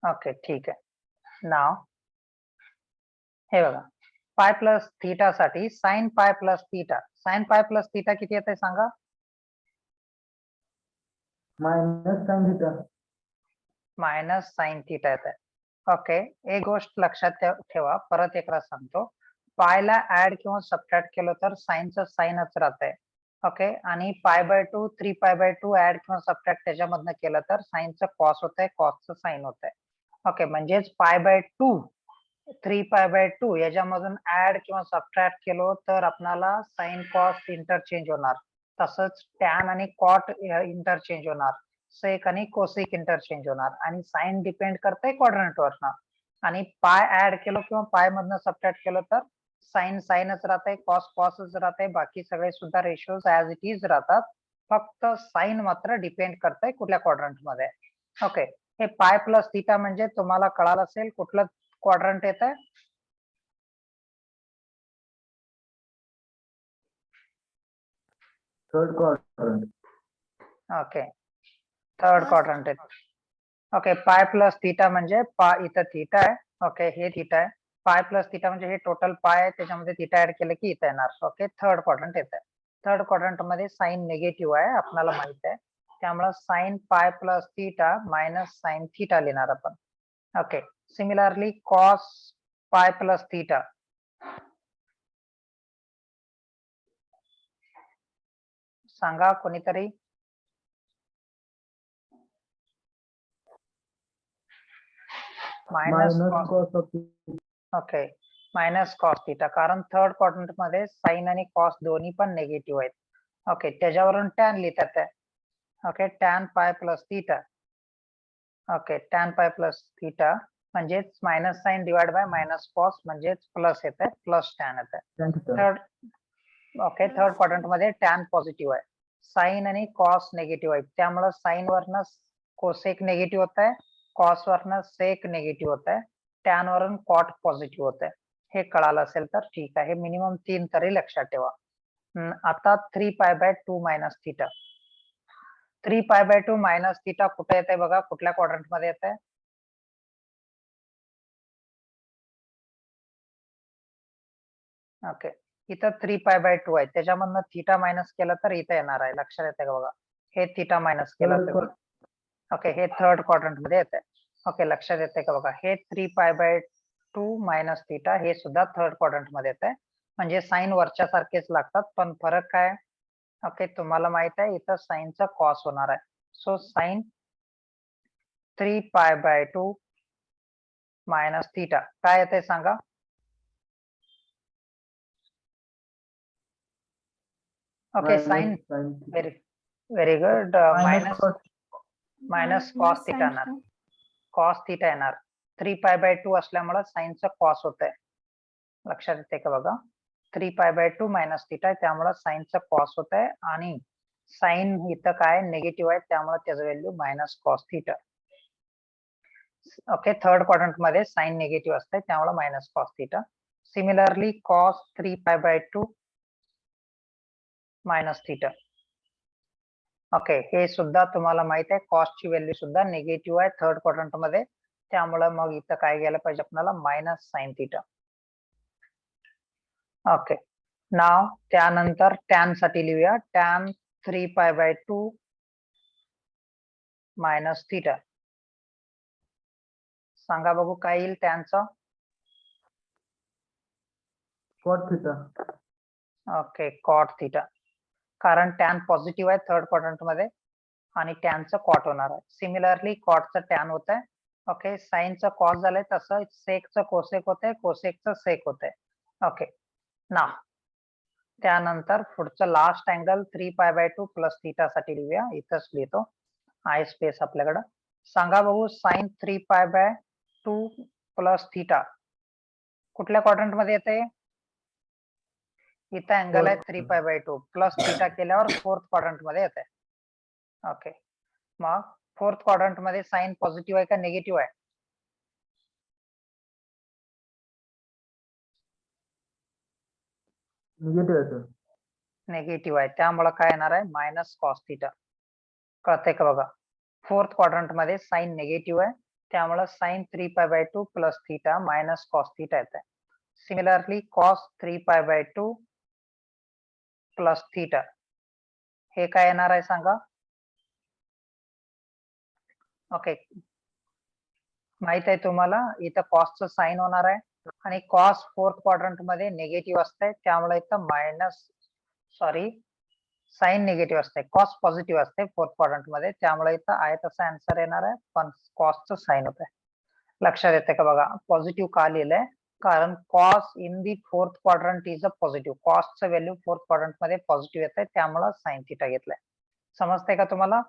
Okay ठीक आहे. नाव हे बघा, पाय प्लस थीटा साठी sign pi plus theta. Sign pi plus theta किती येते सांगा? Minus sine theta. Minus sine theta येते. ओके, एक गोष्ट लक्षात ठेवा, परत एकदा सांगतो. पायला ऍड किंवा सबट्रॅक्ट केलं तर साइनचं साइनच राहतंय. ओके, आणि पाय बाय 2 3 पाय बाय 2 ऍड किंवा सबट्रॅक्ट त्याच्यामधनं केलं तर साइनचं कॉस होतंय, कॉसचं साइन होतंय. ओके, म्हणजेच पाय बाय 2 3 पाय बाय 2 याच्यामधून ऍड किंवा सबट्रॅक्ट केलो तर आपल्याला साइन कॉस इंटरचेंज होणार. तसंच टॅन आणि कॉट इंटरचेंज होणार, सेक आणि कोसेक इंटरचेंज होणार, आणि साइन डिपेंड करते क्वाड्रंट वरनं. आणि पाय ऍड केलं किंवा पाय मधनं सबट्रॅक्ट केलं तर साइन साइनच राहते, कॉस कॉसच राहते, बाकी सगळे सुद्धा रेशिओज ऍज इट इज राहतात. फक्त साइन मात्र डिपेंड करते कुठल्या क्वाड्रंट मध्ये. ओके, हे पाय प्लस थीटा म्हणजे तुम्हाला कळालं असेल कुठलं क्वाड्रंट येत आहे. Third quadrant. Okay, third quadrant येत. ओके, पाय प्लस थीटा म्हणजे इथं थीटा आहे. ओके, हे थीटा आहे. पाय प्लस थीटा म्हणजे हे टोटल पाय आहे, त्याच्यामध्ये थीटा ऍड केलं की इथं येणार. ओके, थर्ड क्वाड्रंट येत आहे. थर्ड क्वाड्रंट मध्ये साइन निगेटिव्ह आहे आपल्याला माहित आहे, त्यामुळे sine pi plus theta minus sine theta लिहिणार आपण. Okay, similarly cos pi plus theta. सांगा कोणीतरी. Minus cos of. Okay, minus cos theta, कारण थर्ड क्वाड्रंट मध्ये साइन आणि कॉस दोन्ही पण निगेटिव्ह आहेत. ओके, त्याच्यावरून टॅन लिहितात आहे. Okay, tan pi plus theta. Okay, tan pi plus theta म्हणजेच minus sine divide by minus cos म्हणजेच प्लस येत आहे, प्लस टॅन येत आहे. थर्ड ओके, थर्ड क्वाड्रंट मध्ये टॅन पॉझिटिव्ह आहे, साइन आणि कॉस निगेटिव्ह आहे, त्यामुळे साइन वरनं कोसेक निगेटिव्ह होत आहे, कॉस वरनं सेक निगेटिव्ह होत आहे, टॅन वरून कॉट पॉझिटिव्ह होत आहे. हे कळालं असेल तर ठीक आहे, मिनिमम 3 तरी लक्षात ठेवा. आता 3 pi by 2 minus theta. 3 pi by 2 minus theta कुठे येते बघा, कुठल्या क्वाड्रंट मध्ये येते? ओके, इथं 3 पाय बाय 2 आहे, त्याच्यामधनं थीटा मायनस केलं तर इथं येणार आहे. लक्षात येते का बघा, हे थीटा मायनस केलं तर. ओके, हे थर्ड क्वाड्रंट मध्ये येते. ओके, लक्षात येते का बघा, हे 3 पाय बाय 2 मायनस थीटा हे सुद्धा थर्ड क्वाड्रंट मध्ये येते. म्हणजे साइन वरच्या सारखेच लागतात, पण फरक काय? ओके, तुम्हाला माहित आहे इथं साइनचा कॉस होणार आहे. So sine 3 pi by 2 minus theta काय येते सांगा? Okay, sine very good. Minus cos theta येणार, कॉस थीटा येणार. 3 पाय बाय 2 असल्यामुळे साइनचं कॉस होत आहे. लक्षात येते का बघा, 3 पाय बाय 2 मायनस थीटा त्यामुळे साइनचं कॉस होत आहे, आणि साइन इथं काय निगेटिव्ह आहे त्यामुळे त्याचं value minus cos theta. Okay, third quadrant मध्ये साइन निगेटिव्ह असते त्यामुळे minus cos theta. Similarly cos 3 pi by 2 minus theta. Okay, हे सुद्धा तुम्हाला माहित आहे, कॉस्टची व्हॅल्यू सुद्धा निगेटिव्ह आहे थर्ड क्वाड्रंट मध्ये, त्यामुळे मग इथं काय घ्यायला पाहिजे आपल्याला, मायनस साइन थीटा. ओके, नाव त्यानंतर टॅन साठी लिहूया, tan 3 pi by 2 minus theta. सांगा बघू काय येईल टॅनचं? Cot theta. Okay, cot theta, कारण टॅन पॉझिटिव्ह आहे थर्ड क्वाड्रंट मध्ये आणि टॅनचं कॉट होणार आहे. सिमिलरली कॉटचं टॅन होत आहे. ओके, साइनचं कॉस झालंय, तसं सेकचं कोसेक होतंय, कोसेकचं सेक होतंय. ओके, ना त्यानंतर पुढचं last angle 3 pi by 2 plus theta साठी लिहूया, इथंच लिहितो, आहे स्पेस आपल्याकडं. सांगा बघू sine 3 pi by 2 plus theta कुठल्या क्वाड्रंट मध्ये येते? इथं अँगल आहे 3 पाय बाय 2 प्लस थीटा केल्यावर फोर्थ क्वाड्रंट मध्ये येते. ओके, मग फोर्थ क्वाड्रंट मध्ये साइन पॉझिटिव्ह आहे का निगेटिव्ह आहे? निगेटिव्ह आहे, त्यामुळे काय येणार आहे, मायनस कॉस थीटा. कळते का बघा, फोर्थ क्वाड्रंट मध्ये साइन निगेटिव्ह आहे त्यामुळे sine 3π/2 plus theta minus cos theta येते. सिमिलरली कॉस 3π/2 प्लस थीटा हे काय येणार आहे सांगा. ओके, माहित आहे तुम्हाला इथं कॉसचं साइन होणार आहे आणि कॉस फोर्थ क्वाड्रंट मध्ये निगेटिव्ह असते, त्यामुळे इथं साइन निगेटिव्ह असते, कॉस पॉझिटिव्ह असते फोर्थ क्वाड्रंट मध्ये, त्यामुळे इथं आहे तसा आन्सर येणार आहे, पण कॉसचं साइन होत आहे. लक्षात येते का बघा, पॉझिटिव्ह का लिहिलंय, कारण cos in the fourth quadrant is a positive, कॉसचं व्हॅल्यू फोर्थ क्वाड्रंट मध्ये पॉझिटिव्ह येते, त्यामुळे साइन थिटा घेतलाय. समजते का तुम्हाला.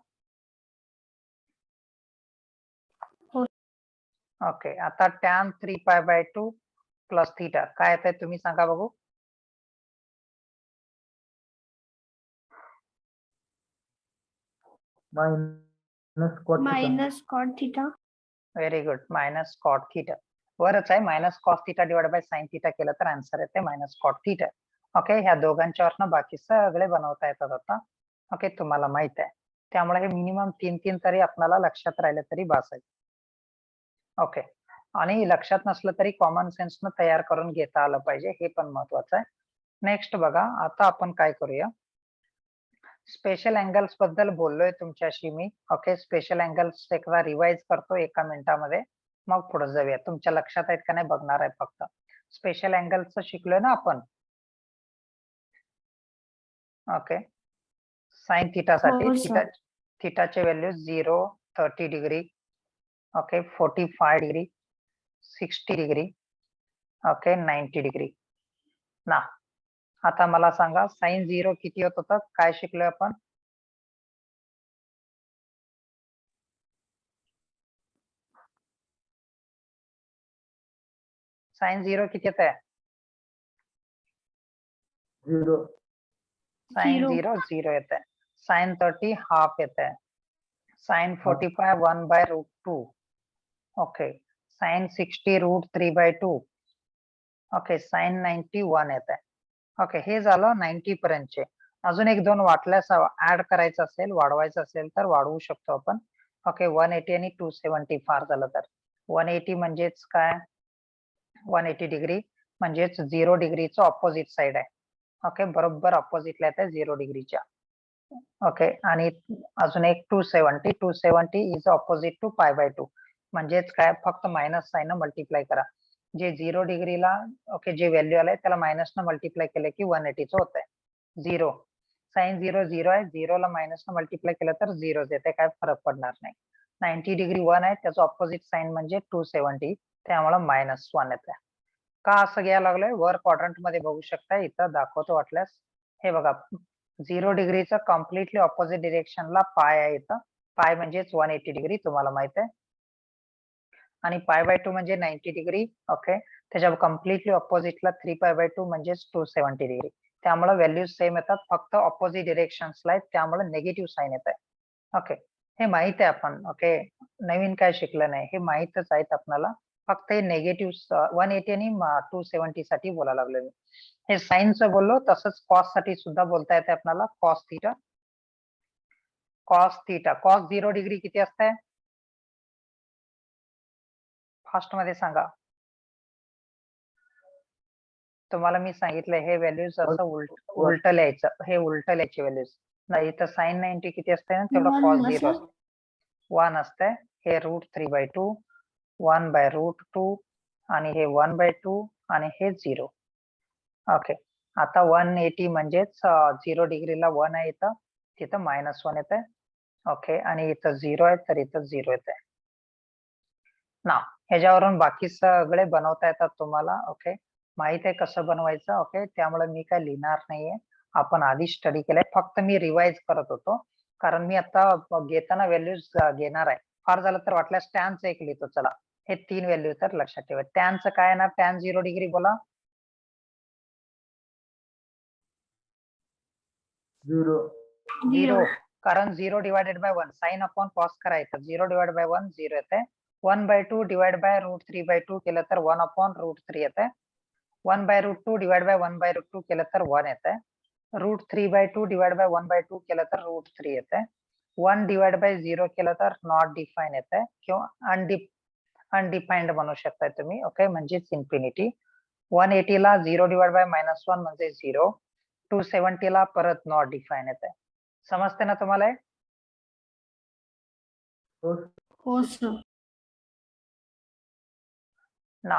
ओके, आता tan 3π/2 प्लस थीटा काय येत आहे तुम्ही सांगा बघू. Minus cot theta. Very good, minus cot theta वरच आहे. Minus cos theta divide by sine theta केलं तर आन्सर येते मायनस कॉट थीटा. ओके, ह्या दोघांच्यावरनं बाकी सगळे बनवता येतात आता. ओके, तुम्हाला माहित आहे, त्यामुळे हे मिनिमम 3 तरी आपल्याला लक्षात राहिले तरी बास आहे. ओके, आणि लक्षात नसलं तरी कॉमन सेन्स न तयार करून घेता आलं पाहिजे, हे पण महत्वाचं आहे. नेक्स्ट बघा, आता आपण काय करूया, स्पेशल अँगल्स बद्दल बोललोय तुमच्याशी मी. ओके, स्पेशल अँगल्स एकदा रिवाइज करतो 1 मिनिटामध्ये, मग पुढे जाऊया. तुमच्या लक्षात आहेत का नाही बघणार आहे फक्त. स्पेशल अँगल्स शिकलोय ना आपण. ओके, साइन थीटासाठी थीटाचे value 0, 30 degree, okay, 45 degree, 60 degree, okay, 90 degree ना. आता मला सांगा साइन 0 किती होत होतं, काय शिकलोय आपण. साइन 0 किती येत आहे. 0. साइन 0 0 येत आहे. साइन 30 हाफ येत आहे. Sine 45 1/√2. Okay, sine 60 √3/2. Okay, sine 90 1 येत आहे. ओके, हे झालं 90 पर्यंतचे. अजून 1-2 वाटल्यास ऍड करायचं असेल, वाढवायचं असेल तर वाढवू शकतो आपण. ओके, 180 आणि 270 फार झालं तर. 180 म्हणजेच काय, 180 डिग्री म्हणजेच 0 डिग्रीचं ऑपोजिट साइड आहे. ओके, बरोबर ऑपोजिटला येते 0 डिग्रीच्या. ओके, आणि अजून एक 270 इज ऑपोजिट टू π/2, म्हणजेच काय, फक्त मायनस साइन मल्टिप्लाय करा. जे 0 डिग्रीला ओके जे व्हॅल्यू आलंय त्याला मायनस न मल्टिप्लाय केलं की 180च होत आहे. 0 साइन 0 0 आहे, 0 ला मायनस न मल्टिप्लाय केलं तर 0 येते, काय फरक पडणार नाही. 90 डिग्री 1 आहे, त्याचं ऑपोजिट साइन म्हणजे 270, त्यामुळे -1 येते. का असं घ्यायला लागलोय, वर क्वाड्रंट मध्ये बघू शकता, इथं दाखवतो वाटल्यास. हे बघा, 0 डिग्रीचं कम्प्लिटली ऑपोजिट डिरेक्शनला पाय आहे. इथं पाय म्हणजेच 180 डिग्री तुम्हाला माहित आहे, आणि π/2 म्हणजे 90 डिग्री. ओके, त्याच्या कम्प्लिटली ऑपोजिटला 3π/2 म्हणजेच 270 डिग्री. त्यामुळे व्हॅल्यूज सेम येतात, फक्त ऑपोजिट डिरेक्शन्सला आहेत, त्यामुळे निगेटिव्ह साइन येत आहे. ओके, हे माहित आहे आपण. ओके, नवीन काय शिकलं नाही, हे माहितच आहेत आपल्याला, फक्त हे निगेटिव्ह 180 आणि 270 साठी बोलायला लागलो मी. हे साइनचं बोललो, तसंच कॉस साठी सुद्धा बोलता येते आपल्याला. कॉस थीटा, कॉस 0 डिग्री किती असते, फास्ट मध्ये सांगा. तुम्हाला मी सांगितलंय हे व्हॅल्यूज असं उलट लिहायचं, हे उलट लिहायचे व्हॅल्यूज नाही. तर साइन 90 किती असते ना, तेवढं कॉस 0 असते, 1 असते. हे √3/2, 1/√2, आणि हे 1/2, आणि हे 0. ओके, आता 180 म्हणजेच 0 डिग्रीला 1 आहे, इथं तिथं -1 येते. ओके, आणि इथं 0 आहे तर इथं 0 येते ना. ह्याच्यावरून बाकी सगळे बनवता येतात तुम्हाला. ओके, माहित आहे कसं बनवायचं. ओके, त्यामुळे मी काय लिहिणार नाहीये, आपण आधी स्टडी केलंय, फक्त मी रिवाइज करत होतो, कारण मी आता घेताना व्हॅल्यूज घेणार आहे. फार झालं तर वाटल्यास टॅनचं एक लिहितो. चला, हे 3 व्हॅल्यू तर लक्षात ठेवा. टॅनचं काय ना, टॅन 0 डिग्री बोला. 0, कारण 0 divided by 1, sine upon cos करायचं. 0 डिवाइड बाय 1 0 येते. 1/2 डिवाइड बाय √3/2 केलं तर 1/√3 येते. 1/√2 डिवाइड बाय 1/√2 केलं तर 1 येते. √3/2 डिवाइड बाय 1/2 केलं तर √3 येते. 1 डिवाइड बाय 0 केलं तर नॉट डिफाईन येते किंवा अनडिफाईन्ड बनवू शकताय तुम्ही. ओके, म्हणजेच इन्फिनिटी. 180 ला 0 डिवाइड बाय -1 म्हणजे 0. 270 ला परत नॉट डिफाईन येत आहे. समजते ना तुम्हाला हे? हो सर. ना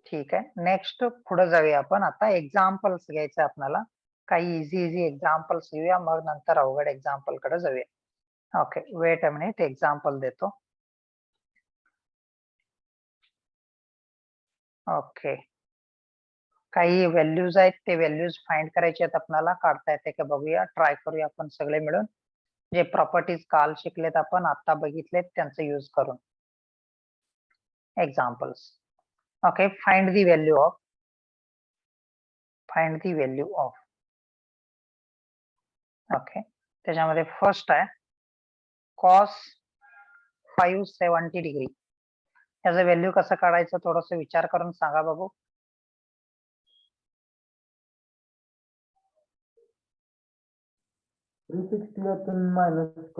ठीक आहे. नेक्स्ट पुढे जाऊया आपण. आता एक्झाम्पल्स घ्यायचे आपल्याला. काही इझी एक्झाम्पल्स घेऊया, मग नंतर अवघड एक्झाम्पल कडे जाऊया. Okay, weight a minute, example देतो. ओके, काही व्हॅल्यूज आहेत, ते व्हॅल्यूज फाइंड करायचे आहेत आपल्याला. काढता येते का बघूया, ट्राय करूया आपण सगळे मिळून. जे प्रॉपर्टीज काल शिकलेत आपण, आता बघितलेत, त्यांचा यूज करून. Examples. Okay, find the value of. Okay, त्याच्यामध्ये फर्स्ट आहे cos 570 डिग्री. याचं व्हॅल्यू कसं काढायचं, थोडस विचार करून सांगा बघू.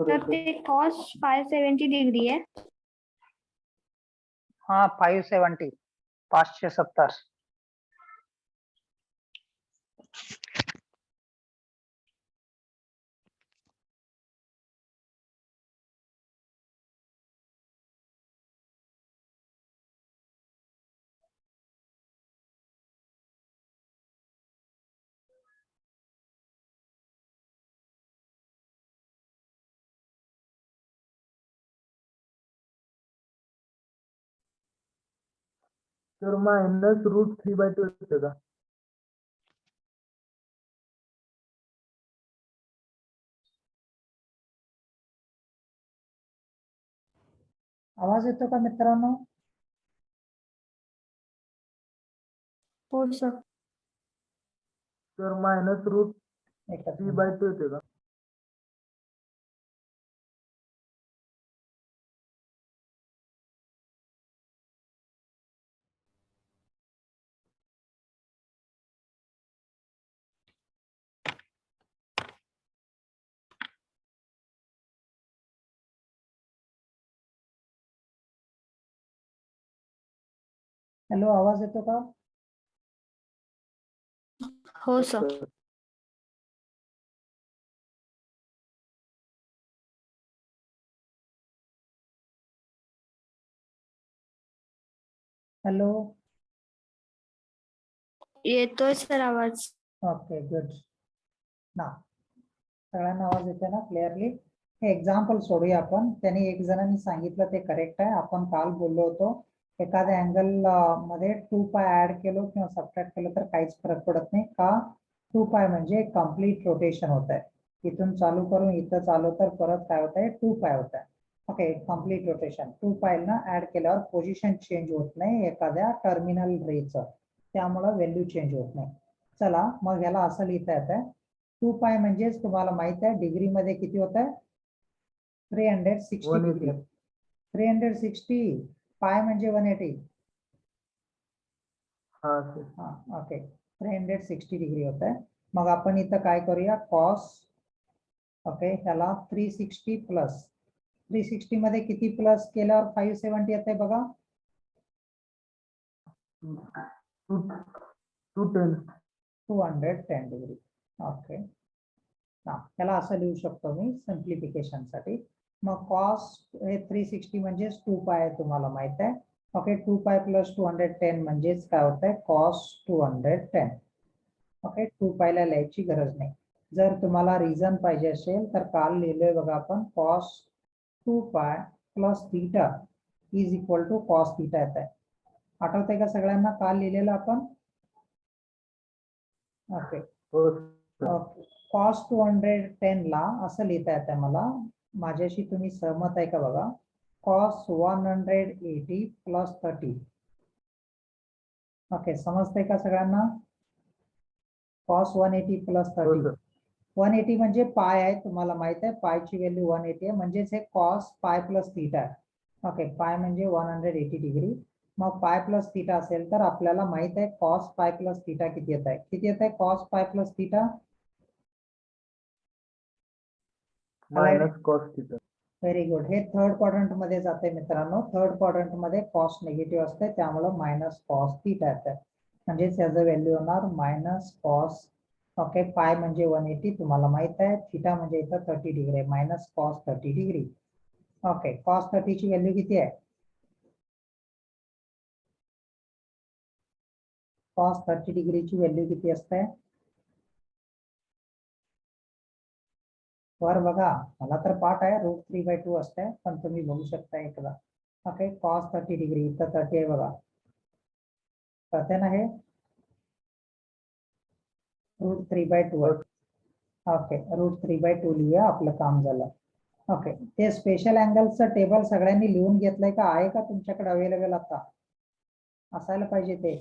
तर ते cos 570 डिग्री आहे. हा, 570, 570. तर -√3/2 येते का? आवाज येतो का मित्रांनो? हो सर. तर -√3/2 येते का? हॅलो, आवाज येतो का? हो सर. हॅलो. येतोय सर आवाज. Okay, good. ना सगळ्यांना आवाज येतो ना क्लिअरली? हे एक्झाम्पल सोडूया आपण. त्यांनी एक जणांनी सांगितलं ते करेक्ट आहे. आपण काल बोललो होतो, एखाद्या अँगल मध्ये 2π ऍड केलो किंवा सबट्रॅक्ट केलं तर काहीच फरक पडत नाही का? 2π म्हणजे कम्प्लीट रोटेशन होत आहे. इथून चालू करून इथं चालू तर परत काय होत आहे, 2π होत आहे. Okay, complete rotation. 2π ना ऍड केल्यावर पोझिशन चेंज होत नाही एखाद्या टर्मिनल रेचं, त्यामुळे व्हॅल्यू चेंज होत नाही. चला मग ह्याला असं लिहिता येतं, 2π म्हणजेच तुम्हाला माहित आहे डिग्री मध्ये किती होत आहे, 360 डिग्री. 360, पाय म्हणजे 180. ओके, 360 डिग्री होत आहे. मग आपण इथं काय करूया, कॉस. ओके, ह्याला 360 प्लस 360 मध्ये किती प्लस केल्यावर 570 येत आहे बघा, 210 डिग्री. ओके, त्याला असं लिहू शकतो मी सिम्प्लिफिकेशन साठी. मग कॉस हे 360 म्हणजेच 2π आहे, तुम्हाला माहित आहे. ओके, 2π प्लस 210 म्हणजेच काय होत आहे, कॉस 210. ओके, 2π ला लिहायची गरज नाही. जर तुम्हाला रिझन पाहिजे असेल तर काल लिहिलोय बघा आपण, cos 2π plus theta is equal to cos theta येत आहे. आठवतंय का सगळ्यांना काल लिहिलेलं आपण? ओके, कॉस 210 ला असं लिहिता येतं मला, माझ्याशी तुम्ही सहमत आहे का बघा, कॉस 180 प्लस 30. ओके, समजतंय का सगळ्यांना? Cos 180 plus 30. 180 म्हणजे पाय आहे, तुम्हाला माहित आहे पायची व्हॅल्यू 180 आहे, म्हणजेच हे कॉस पाय प्लस थीटा आहे. ओके, पाय म्हणजे 180 डिग्री. मग पाय प्लस थीटा असेल तर आपल्याला माहित आहे कॉस पाय प्लस थीटा किती येत आहे, किती येत आहे cos pi plus theta? Minus cos theta. Very good. हे थर्ड क्वाड्रंट मध्ये जाते मित्रांनो. थर्ड क्वाड्रंट मध्ये कॉस निगेटिव्ह असते, त्यामुळे मायनस कॉस थिटा येते. म्हणजेच याचं व्हॅल्यू होणार मायनस कॉस. ओके, पाय म्हणजे 180 तुम्हाला माहित आहे. थिटा म्हणजे इथं 30 डिग्री आहे, minus cos 30 degree. Okay, cos 30 ची व्हॅल्यू किती आहे? कॉस 30 डिग्रीची व्हॅल्यू किती असते? वर बघा, मला तर पाठ आहे √3/2 असते, पण तुम्ही बघू शकता एकदा. ओके, कॉस 30 डिग्री इथं 30 आहे बघा, कळते ना हे? √3/2. ओके, √3/2 लिहूया, आपलं काम झालं. ओके, ते स्पेशल अँगलचं टेबल सगळ्यांनी लिहून घेतलंय का? आहे का तुमच्याकडे अवेलेबल? आता असायला पाहिजे. ते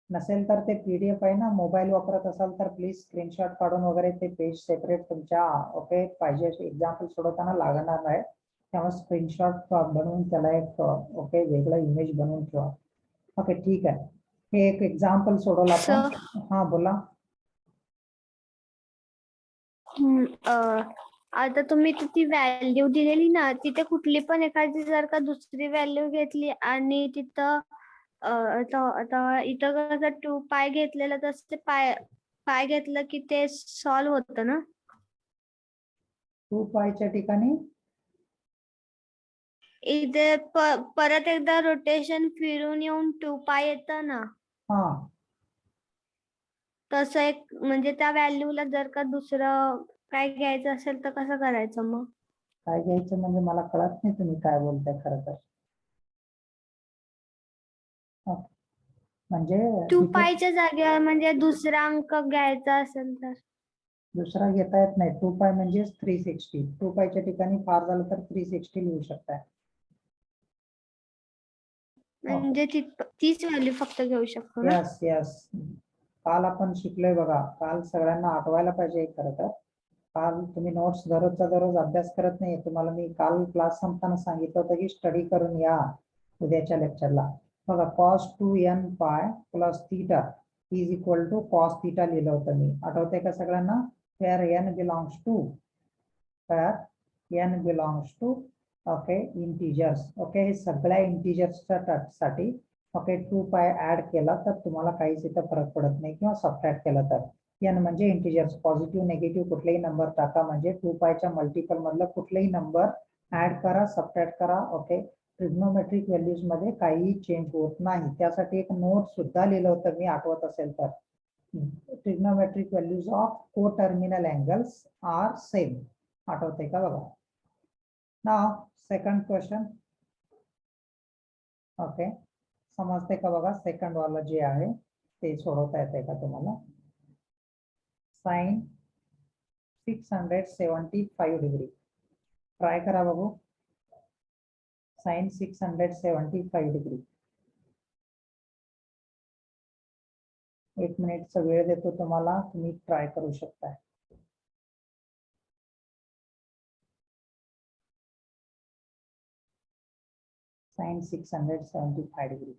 नसेल तर ते PDF आहे ना, मोबाईल वापरत असाल तर प्लीज स्क्रीनशॉट काढून वगैरे ते पेज सेपरेट तुमच्या ओके पाहिजे एक्झाम्पल सोडवताना लागणार आहे, त्यामुळे स्क्रीनशॉट बनवून त्याला एक ओके वेगळा इमेज बनवून ठेवा. ओके, ठीक आहे. हे एक एक्झाम्पल सोडवलं आपण. हा बोला. आता तुम्ही तिथे व्हॅल्यू दिलेली ना, तिथे कुठली पण एखादी जर का दुसरी व्हॅल्यू घेतली आणि तिथं आता इथं कसं 2π घेतलेलं, तसं पाय घेतलं की ते सॉल्व्ह होतं ना. 2π च्या ठिकाणी इथे परत एकदा रोटेशन फिरून येऊन 2π येतं ना, हा तसं एक म्हणजे त्या व्हॅल्यूला जर का दुसरं काय घ्यायचं असेल तर कसं करायचं मग? काय घ्यायचं म्हणजे मला कळत नाही तुम्ही काय बोलताय खरं तर. म्हणजे 2π च्या जागेवर म्हणजे दुसरा अंक घ्यायचा असेल तर दुसरा घेता येत नाही. 2π म्हणजे 360. 2π च्या ठिकाणी फार झालं तर 360 लिहू शकताय. म्हणजे तीच व्हॅल्यू फक्त घेऊ शकतो ना. यस यस, काल आपण शिकलोय बघा. काल सगळ्यांना आठवायला पाहिजे खरं तर. काल तुम्ही नोट्स दररोजचा दररोज अभ्यास करत नाही. तुम्हाला मी काल क्लास संपताना सांगितलं होतं की स्टडी करून या उद्याच्या लेक्चरला. बघा, cos 2nπ plus theta is equal to cos थिटा लिहिलं होतं मी, आठवतंय का सगळ्यांना? where n belongs to okay integers. Okay, हे सगळ्या इंटिजर्सच्या साठी ओके 2π ऍड केला तर तुम्हाला काहीच इथं फरक पडत नाही, किंवा सबट्रॅक्ट केला तर n म्हणजे इंटिजर्स, पॉझिटिव्ह निगेटिव्ह कुठलेही नंबर टाका, म्हणजे 2π च्या मल्टिपल मधलं कुठलेही नंबर ऍड करा, सबट्रॅक्ट करा. ओके, ट्रिग्नोमेट्रिक व्हॅल्यूज मध्ये काहीही चेंज होत नाही. त्यासाठी एक नोट सुद्धा लिहिलं होतं मी, आठवत असेल तर. Trigonometric values of coterminal angles are same. आठवतंय का बघा. नाव सेकंड क्वेश्चन. ओके, समजते का बघा? सेकंड वाला जे आहे ते सोडवता येते का तुम्हाला? साइन 675 डिग्री ट्राय करा बघू. Sign 675 degree. 1 मिनिटचा वेळ देतो तुम्हाला, तुम्ही ट्राय करू शकता. Sine 675 degree.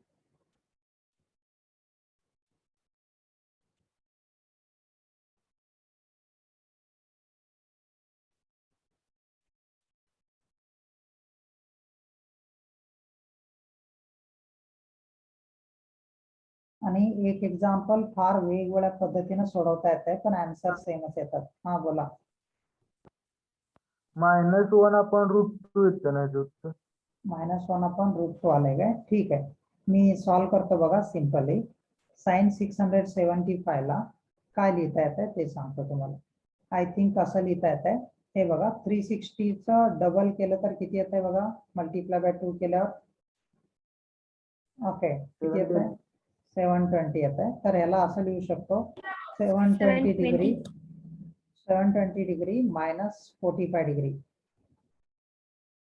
आणि एक एक्झाम्पल फार वेगवेगळ्या पद्धतीने सोडवता येत आहे, पण आन्सर सेमच येतात. हा बोला. -1 आपण √2 येतं ना याच्यात. -1 आपण √2 आलंय काय? ठीक आहे, मी सॉल्व्ह करतो बघा सिंपली. साइन 675 ला काय लिहिता येत आहे ते सांगतो तुम्हाला. आय थिंक असं लिहिता येत आहे, हे बघा 360चं डबल केलं तर किती येत आहे बघा, मल्टिप्लाय बाय 2 केल्यावर. ओके, किती येत आहे? 720 येत आहे. तर याला असं लिहू शकतो 720 degree, 720 degree minus 45 degree.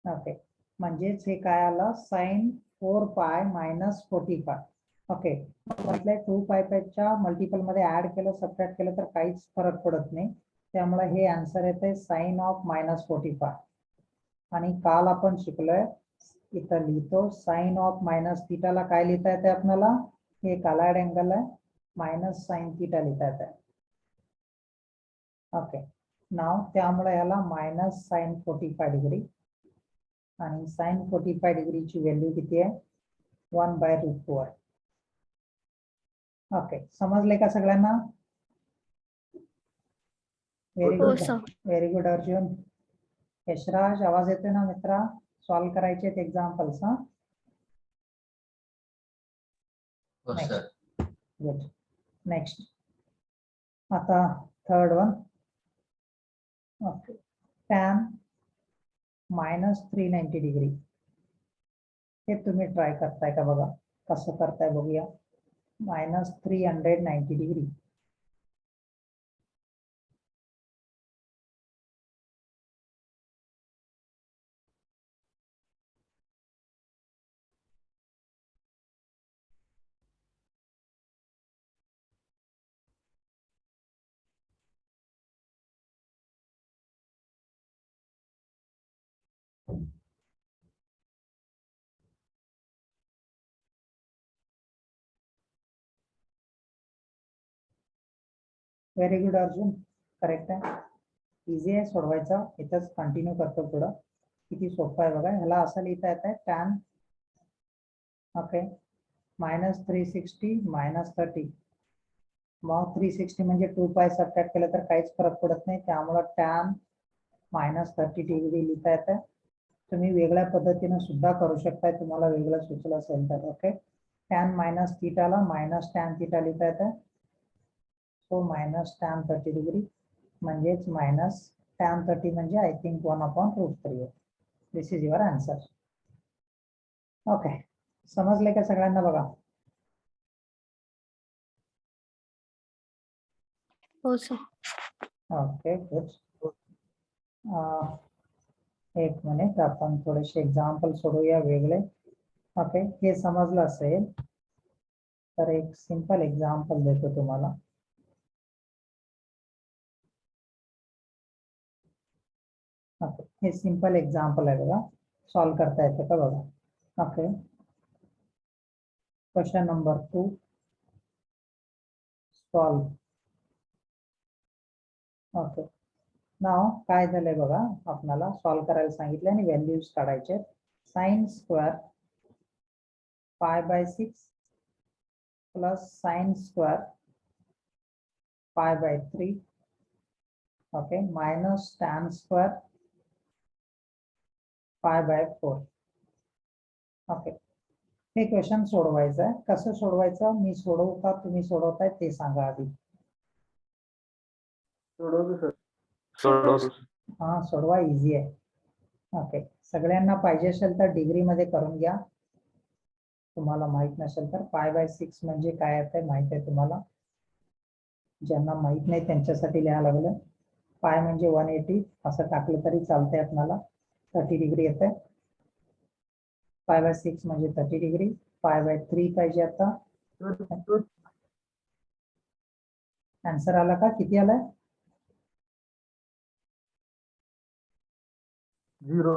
Okay, म्हणजेच हे काय आलं, साइन 4π मायनस 45. ओके, म्हटलंय 2π च्या मल्टिपल मध्ये ऍड केलं, सबट्रॅक्ट केलं तर काहीच फरक पडत नाही, त्यामुळे हे आन्सर येते साइन ऑफ -45. आणि काल आपण शिकलोय, इथं लिहितो साइन ऑफ मायनस थिटाला काय लिहिता येते आपल्याला? हे कालाइड अँगल आहे, मायनस साइन थिटा लिहिता येते. ओके, नाव त्यामुळे याला मायनस साइन 45 डिग्री आणि साइन 45 डिग्रीची व्हॅल्यू किती आहे 1/√2 आहे. ओके समजले का सगळ्यांना? व्हेरी हो good sir. Very good Arjun. Yashraj आवाज येतोय ना मित्रा? सॉल्व करायचे आहेत एक्झाम्पल्स. हा हो Next. सर. गुड. नेक्स्ट आता third one. Okay tan -390 degree. हे तुम्ही ट्राय करताय का बघा कसं करताय बघूया. -390 degree. Very good Arjun. Correct आहे. इझी आहे सोडवायचा. इथंच कंटिन्यू करतो पुढं. किती सोपं आहे बघा. ह्याला असं लिहिता येत आहे tan ओके -360 -30. मग 360 म्हणजे 2π सबट्रॅक्ट केलं तर काहीच फरक पडत नाही. त्यामुळं tan -30 डिग्री लिहिता येतं. तुम्ही वेगळ्या पद्धतीने सुद्धा करू शकताय. तुम्हाला वेगळं सुचलं असेल तर. ओके tan -θ ला -tan θ लिहिता येतं. सो -tan 30 डिग्री म्हणजेच -tan 30 म्हणजे आय थिंक 1/√3 आहे. दिस इज युअर आन्सर. ओके समजले का सगळ्यांना बघा? हो सर. Okay good. एक मिनिट आपण थोडेसे एक्झाम्पल सोडूया वेगळे. ओके हे समजलं असेल तर एक सिंपल एक्झाम्पल देतो तुम्हाला. ओके हे सिंपल एक्झाम्पल आहे बघा. सॉल्व करता येतं का बघा. Okay question number 2 solve. Okay नाव काय झालंय बघा. आपल्याला सॉल्व करायला सांगितलं आणि व्हॅल्यूज काढायचे. sin² π/6 plus sin² π/3 okay minus tan² π/4. Okay हे क्वेश्चन सोडवायचं आहे. कसं सोडवायचं मी सोडवू का तुम्ही सोडवताय ते सांगा आधी. सोडवतो सर. हा सोडवा इझी आहे. ओके सगळ्यांना पाहिजे असेल तर डिग्री मध्ये करून घ्या. तुम्हाला माहित नसेल तर π/6 म्हणजे काय आहे माहित आहे तुम्हाला. ज्यांना माहित नाही त्यांच्यासाठी लिहायला लागलं. पाय म्हणजे 180 असं टाकलं तरी चालतंय. आपल्याला 30 डिग्री येते. π/6 म्हणजे 30 डिग्री. π/3 पाहिजे आता. आन्सर आला का? किती आलाय? 0.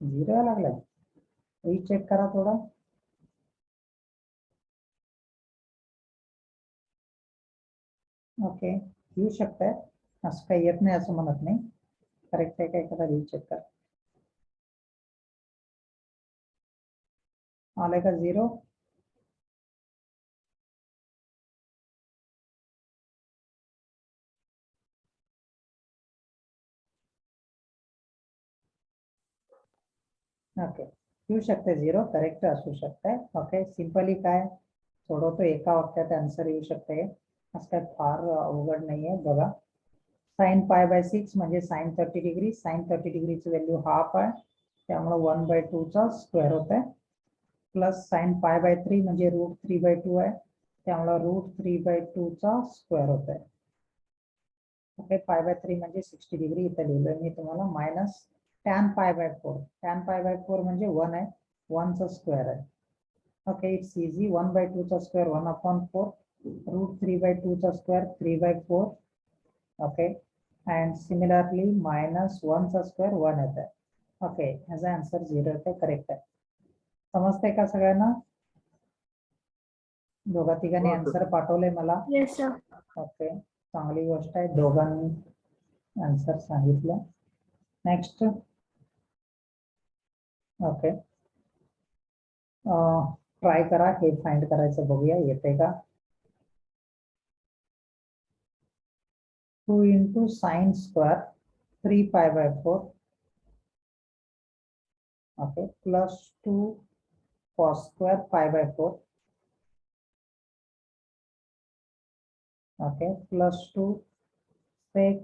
0 यायला लागलाय. रीचेक करा थोडं. ओके येऊ शकतंय. असं काही येत नाही असं म्हणत नाही. करेक्ट आहे काय एखादा रीचेक करा. आलाय का 0? ओके येऊ शकते 0. करेक्ट असू शकतंय. ओके सिंपली काय सोडवतो एका वाक्यात आन्सर येऊ शकते. असं काय फार अवघड नाहीये बघा. sin π/6 म्हणजे sin 30 degree. sin 30 डिग्रीची value half आहे त्यामुळे 1/2 चा स्क्वेअर होत आहे. प्लस sin π/3 म्हणजे √3/2 आहे त्यामुळे √3/2 चा स्क्वेअर होत आहे. ओके π/3 म्हणजे 60 डिग्री इथे लिहिलंय मी तुम्हाला. Minus tan π/4. tan π/4 म्हणजे 1 आहे. 1 चा स्क्वेअर आहे. Okay it's easy. 1/2 चा स्क्वेअर 1/4. √3/2 चा स्क्वेअर 3/4. ओके and similarly -1 चा स्क्वेअर 1 येत आहे. ओके ह्याचा आन्सर 0 येते. करेक्ट आहे. समजतंय का सगळ्यांना? दोघा तिघांनी हो, सर. आन्सर पाठवले मला. Yes sir. ओके चांगली गोष्ट आहे. दोघांनी आन्सर सांगितलं. नेक्स्ट. ओके, ट्राय करा, हे फाइंड करायचं, बघूया येते का. 2 into sin square 3 pi by 4, okay, plus 2 cos square pi by 4, okay, plus 2 sec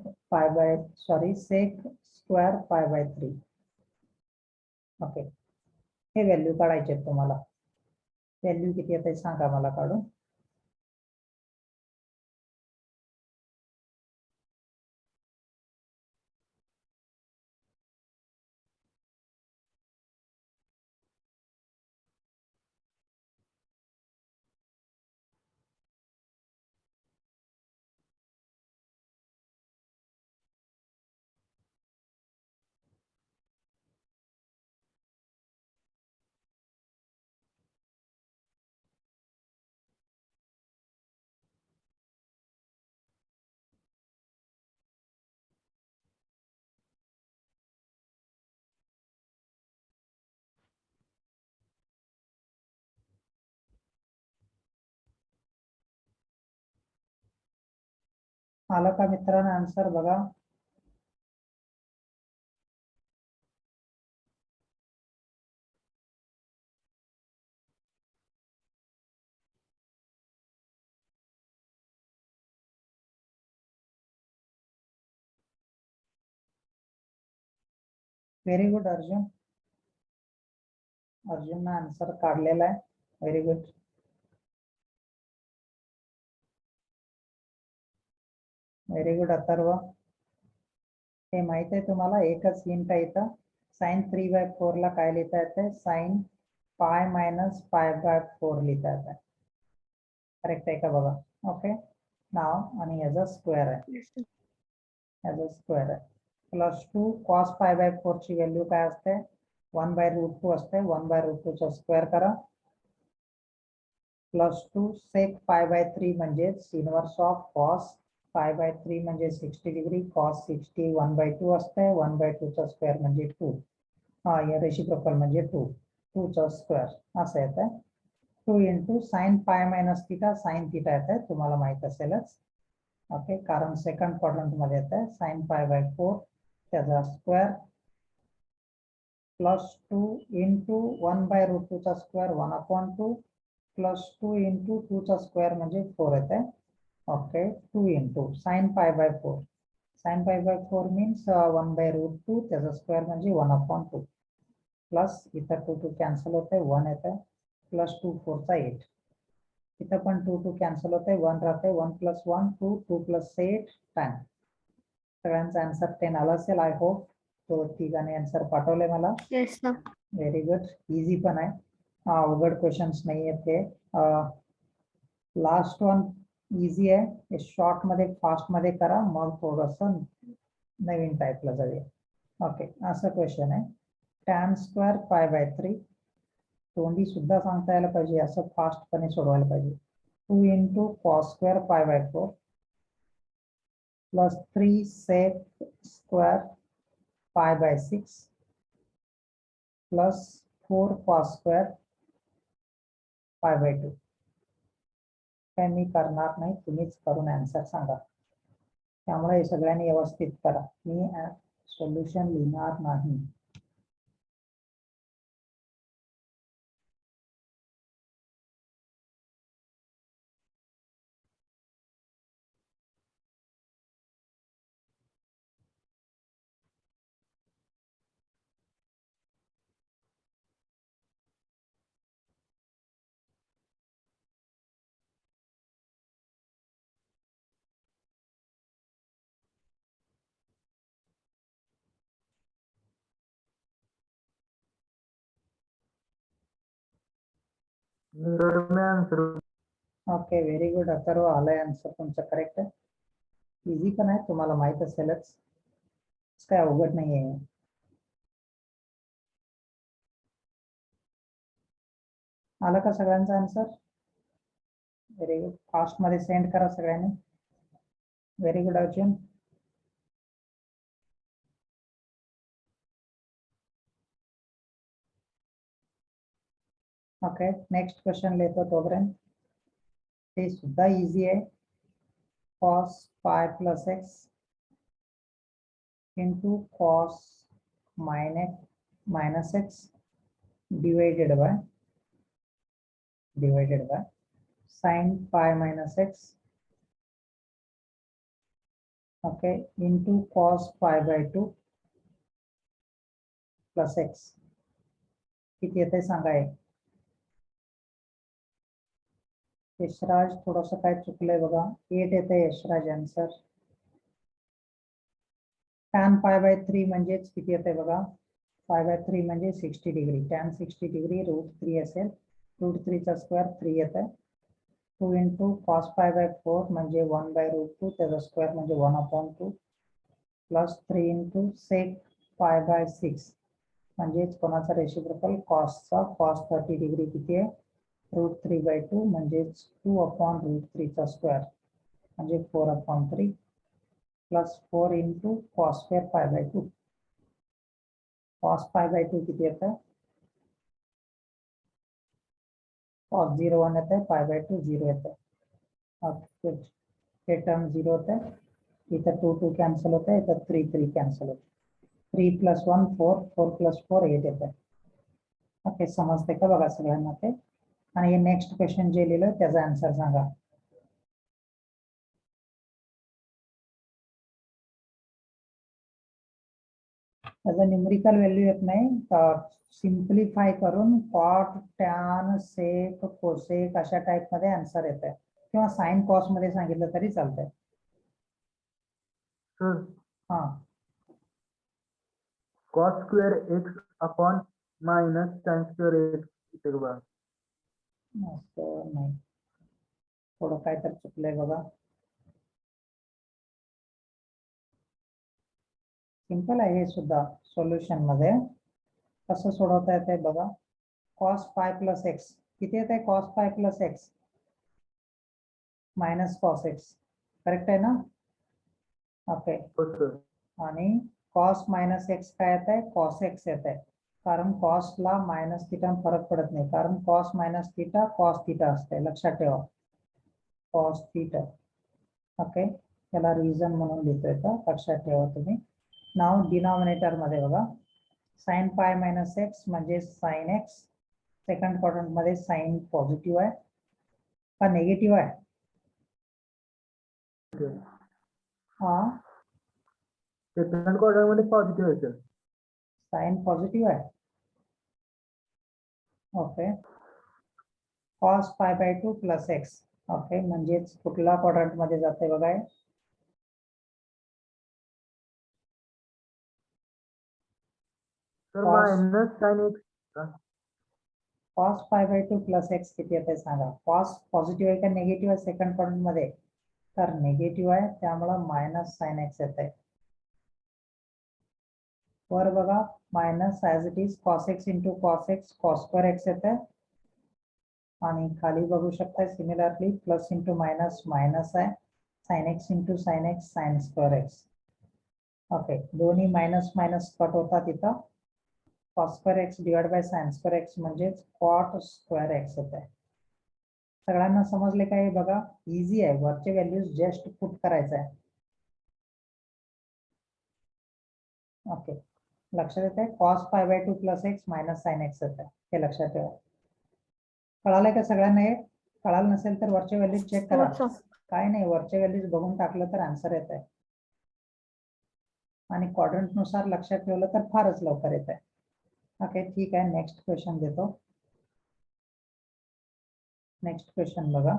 square pi by 3. Okay, हे व्हॅल्यू काढायचे तुम्हाला. व्हॅल्यू किती येते सांगा मला काढून. आलं का मित्रांनो आन्सर बघा. Very good Arjun. Arjun answer काढलेला आहे. Very good. Very good Atharva. हे माहित आहे तुम्हाला, एकच हिंट आहे इथं. साइन 3/4 ला काय लिहिता येते, साइन पाय मायनस पाय/4 लिहिता येते. करेक्ट आहे का बघा. ओके, नाव आणि याचा स्क्वेअर आहे, याचा स्क्वेअर आहे. प्लस 2 cos पाय/4 ची व्हॅल्यू काय असते, 1/√2 असते. 1/√2 चा स्क्वेअर करा. प्लस 2 sec पाय/3 म्हणजे इनवर्स ऑफ cos पाय/3 म्हणजे 60 डिग्री. cos 60 1/2 असते. 1/2 चा स्क्वेअर म्हणजे 2. या रेसिप्रोकल म्हणजे 2 चा स्क्वेअर असं येतं. 2 into sin pi minus theta, sin theta येतं, तुम्हाला माहित असेलच. ओके, कारण सेकंड क्वाड्रंट मध्ये येतं. sin पाय/4 त्याचा स्क्वेअर प्लस 2 into 1/√2 चा स्क्वेअर 1/2 प्लस 2 into 2 चा स्क्वेअर म्हणजे 4 येते. ओके, 2 into sin पाय/4. sin पाय/4 मीन्स 1/√2, त्याचा स्क्वेअर म्हणजे 1/2 प्लस इथं 2 कॅन्सल होते, 1 येते. प्लस 2 4 चा 8. इथं पण 2 कॅन्सल होते, 1 राहते. 1 + 1 2, 2 + 8 10. सगळ्यांचा आन्सर 10 आला असेल आय होप. तो तिघांनी आन्सर पाठवले मला. Yes sir. Very good. Easy पण आहे, अवघड क्वेश्चन्स नाही आहेत हे. लास्ट वन इझी आहे. शॉर्ट मध्ये फास्ट मध्ये करा, मग थोडस नवीन टाईपला जाऊया. ओके, असं क्वेश्चन आहे. tan स्क्वेअर पाय/3. तोंडी सुद्धा सांगता यायला पाहिजे, असं फास्टपणे सोडवायला पाहिजे. 2 into cos स्क्वेअर पाय/4 प्लस 3 sec स्क्वेअर पाय/6 प्लस 4 cos स्क्वेअर पाय/2. काय मी करणार नाही, तुम्हीच करून आन्सर सांगा. त्यामुळे सगळ्यांनी व्यवस्थित करा, मी सोल्युशन लिहिणार नाही. Okay, very good Atharva. आलाय आन्सर तुमचं करेक्ट आहे. इझी पण आहे, तुम्हाला माहित असेलच, काय अवघड नाही आहे. आलं का सगळ्यांचा आन्सर. Very good. फास्ट मध्ये सेंड करा सगळ्यांनी. Very good Arjun. Okay next question लेतो तोपर्यंत ते सुद्धा इझी आहे. cos pi plus x into cos minus x divided by sin pi minus x okay into cos pi by 2 plus x किती येते सांगा. यशराज थोडस काय चुकलंय बघा. 8 येते Yashraj answer. tan pi by 3 म्हणजेच किती येते बघा. pi by 3 म्हणजे 60 डिग्री. tan 60 डिग्री √3 असेल. √3 चा स्क्वेअर 3 येते. 2 into cos pi by 4 म्हणजे 1 by √2 त्याचा स्क्वेअर म्हणजे 1/2 plus 3 into sec pi by 6 म्हणजेच कोणाचा रेसिप्रोकल कॉसचा cos 30 डिग्री किती आहे √3 by 2 म्हणजेच 2/√3 चा स्क्वेअर म्हणजे 4/3 plus 4 into cos square pi by 2 cos pi by 2 किती येतं cos 0 1 येतं pi by 2 0 येतं. हे टर्म 0 होतं. इथं 2 2 कॅन्सल होतं. इथं 3 3 कॅन्सल होतं. 3 + 1 4 4 + 4 8 येतं. ओके समजते का बघा सगळ्यांना ते. आणि हे नेक्स्ट क्वेश्चन जे लिहिलं त्याचा आन्सर सांगा. त्याचा न्यूमेरिकल व्हॅल्यू येत नाही. तर सिम्प्लिफाय करून कॉट टॅन सेक कोसेक अशा टाइप मध्ये आन्सर येत आहे किंवा साइन कॉस मध्ये सांगितलं तरी चालतंय. सर हा cos square x upon minus sin square x इथे बघा. असं नाही. थोडं काय तर चुकलंय बघा. सिंपल आहे हे सुद्धा. सोल्युशन मध्ये कसं सोडवता येते बघा. cos pi plus x किती येते cos pi plus x minus cos x correct आहे ना. ओके हो सर. आणि cos minus x काय येत आहे cos x येत आहे. कारण cos ला मायनस थिटा फरक पडत नाही. कारण cos minus theta cos theta असते. लक्षात ठेवा cos थिटा. ओके त्याला रिझन म्हणून लिहितोय का लक्षात ठेवा तुम्ही. नाव डिनॉमिनेटर मध्ये बघा sin pi minus x म्हणजे sin x. सेकंड क्वाड्रंट मध्ये साइन पॉझिटिव्ह आहे का निगेटिव्ह आहे. हा सेकंड क्वार्टर मध्ये पॉझिटिव्ह आहे सर. साइन पॉझिटिव्ह आहे. Okay cos pi by 2 plus x okay म्हणजेच कुठला क्वाड्रंट मध्ये जाते बघा. Sir Cos- minus sin x cos pi by 2 plus x किती येते सांगा. cos पॉझिटिव्ह आहे का निगेटिव्ह आहे सेकंड क्वाड्रंट मध्ये. तर निगेटिव्ह आहे त्यामुळे मायनस sin x येते. वर बघा minus as it is cos x into cos x cos square x येते. आणि खाली बघू शकता similarly plus into minus minus आहे sin x into sin x sin square x. Okay दोन्ही मायनस मायनस कट होतात इथं. cos square x divide by sin square x म्हणजेच cot square x होत आहे. सगळ्यांना समजले काय बघा. इझी आहे. वरचे व्हॅल्यूज जस्ट पुट करायचं आहे. ओके लक्षात येत आहे cos pi by 2 plus x minus sin x येत आहे. हे लक्षात ठेवा. कळालंय का सगळ्यांना हे. कळालं नसेल तर वरचे व्हॅल्यूज चेक करा. काय नाही वरचे व्हॅल्यूज बघून टाकलं तर आन्सर येत आहे. आणि क्वाड्रंट नुसार लक्षात ठेवलं तर फारच लवकर येत आहे. ओके ठीक आहे नेक्स्ट क्वेश्चन देतो. नेक्स्ट क्वेश्चन बघा.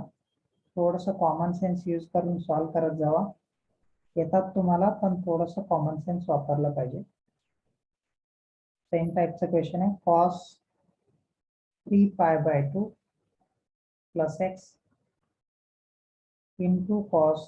थोडस कॉमन सेन्स यूज करून सॉल्व करत जावा. येतात तुम्हाला पण थोडस कॉमन सेन्स वापरलं पाहिजे. सेम टाइपचं क्वेश्चन आहे. cos 3 pi by 2 plus x into cos